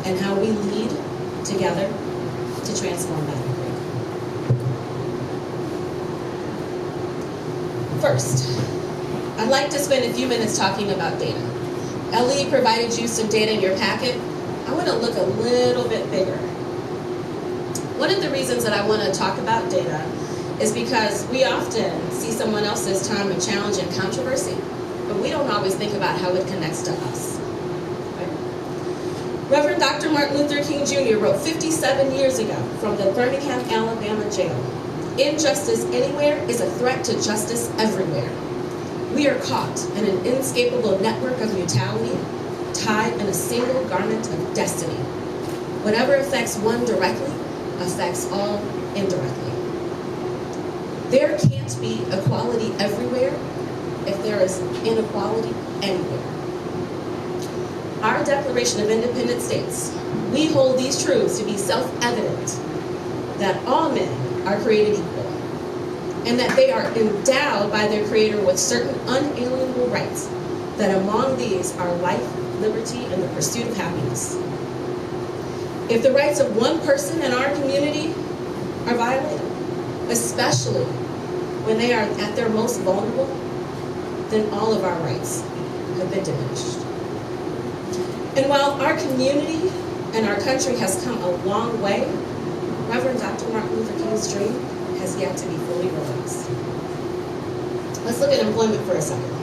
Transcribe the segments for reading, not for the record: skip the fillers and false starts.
and how we lead together to transform Battle Creek. First, I'd like to spend a few minutes talking about data. Ellie provided you some data in your packet. I want to look a little bit bigger. One of the reasons that I want to talk about data is because we often see someone else's time of challenge and controversy, but we don't always think about how it connects to us. Right? Reverend Dr. Martin Luther King Jr. wrote 57 years ago from the Birmingham, Alabama jail, "Injustice anywhere is a threat to justice everywhere. We are caught in an inescapable network of mutuality, tied in a single garment of destiny. Whatever affects one directly, affects all indirectly. There can't be equality everywhere if there is inequality anywhere." Our Declaration of Independence states, "We hold these truths to be self-evident, that all men are created equal, and that they are endowed by their Creator with certain unalienable rights, that among these are life, liberty, and the pursuit of happiness. If the rights of one person in our community are violated, especially when they are at their most vulnerable, then all of our rights have been diminished." And while our community and our country has come a long way, Reverend Dr. Martin Luther King's dream has yet to be fully realized. Let's look at employment for a second.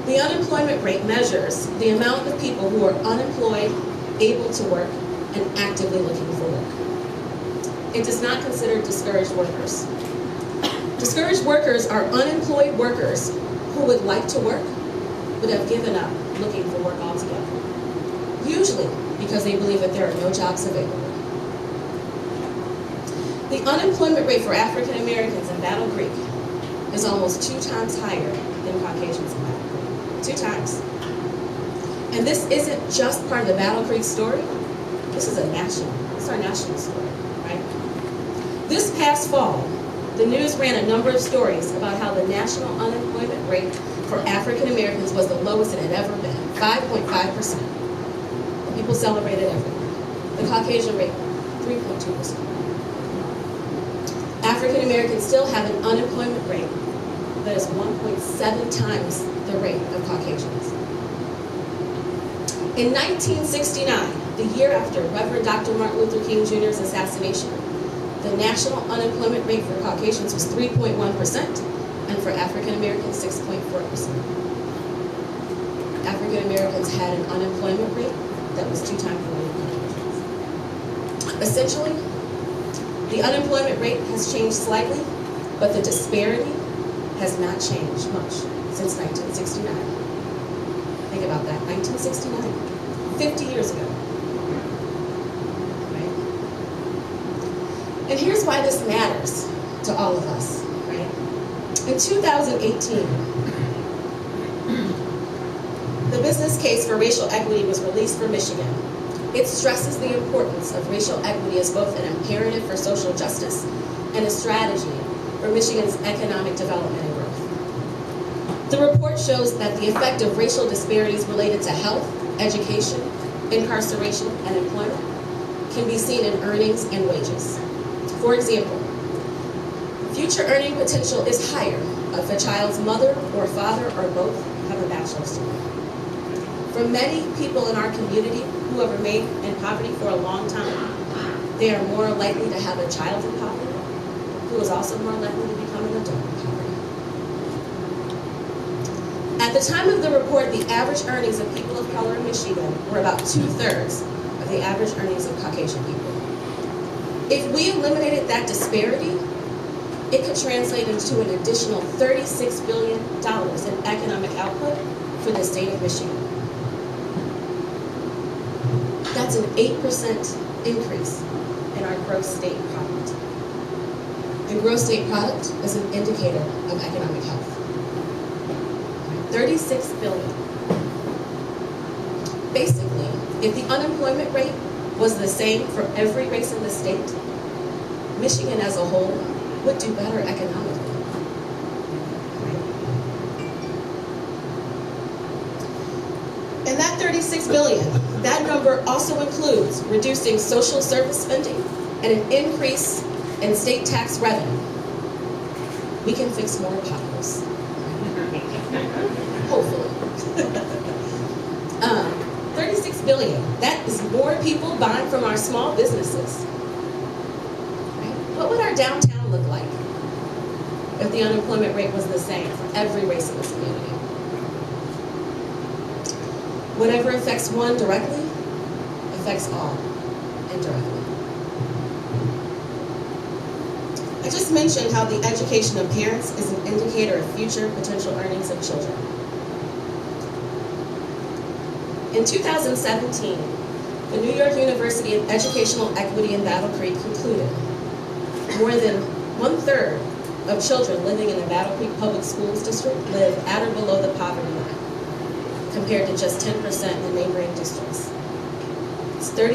The unemployment rate measures the amount of people who are unemployed, able to work, and actively looking for work. It does not consider discouraged workers. Discouraged workers are unemployed workers who would like to work, but have given up looking for work altogether, usually because they believe that there are no jobs available. The unemployment rate for African Americans in Battle Creek is almost 2 times higher than Caucasians in Battle Creek. 2 times. And this isn't just part of the Battle Creek story. This is our national story, right? This past fall, the news ran a number of stories about how the national unemployment rate for African Americans was the lowest it had ever been, 5.5%. People celebrated everywhere. The Caucasian rate, 3.2%. African Americans still have an unemployment rate that is 1.7 times the rate of Caucasians. In 1969, the year after Reverend Dr. Martin Luther King Jr.'s assassination, the national unemployment rate for Caucasians was 3.1%, and for African Americans, 6.4%. African Americans had an unemployment rate that was 2 times the rate of Caucasians. Essentially, the unemployment rate has changed slightly, but the disparity has not changed much since 1969. Think about that, 1969, 50 years ago. Right? And here's why this matters to all of us, right? In 2018, the business case for racial equity was released for Michigan. It stresses the importance of racial equity as both an imperative for social justice and a strategy for Michigan's economic development and growth. The report shows that the effect of racial disparities related to health, education, incarceration, and employment can be seen in earnings and wages. For example, future earning potential is higher if a child's mother or father or both have a bachelor's degree. For many people in our community who have remained in poverty for a long time, they are more likely to have a child in poverty, who is also more likely to become an adult in poverty. At the time of the report, the average earnings of people of color in Michigan were about 2/3 of the average earnings of Caucasian people. If we eliminated that disparity, it could translate into an additional $36 billion in economic output for the state of Michigan. That's an 8% increase in our gross state product. And gross state product is an indicator of economic health. 36 billion. Basically, if the unemployment rate was the same for every race in the state, Michigan as a whole would do better economically. And that 36 billion, That number also includes reducing social service spending and an increase in state tax revenue. We can fix more potholes. Hopefully. 36 billion. That is more people buying from our small businesses. Right? What would our downtown look like if the unemployment rate was the same for every race in this community? Whatever affects one directly affects all indirectly. I just mentioned how the education of parents is an indicator of future potential earnings of children. In 2017, the New York University of Educational Equity in Battle Creek concluded more than 1/3 of children living in the Battle Creek Public Schools District live at or below the poverty line, compared to just 10% in neighboring districts. It's 30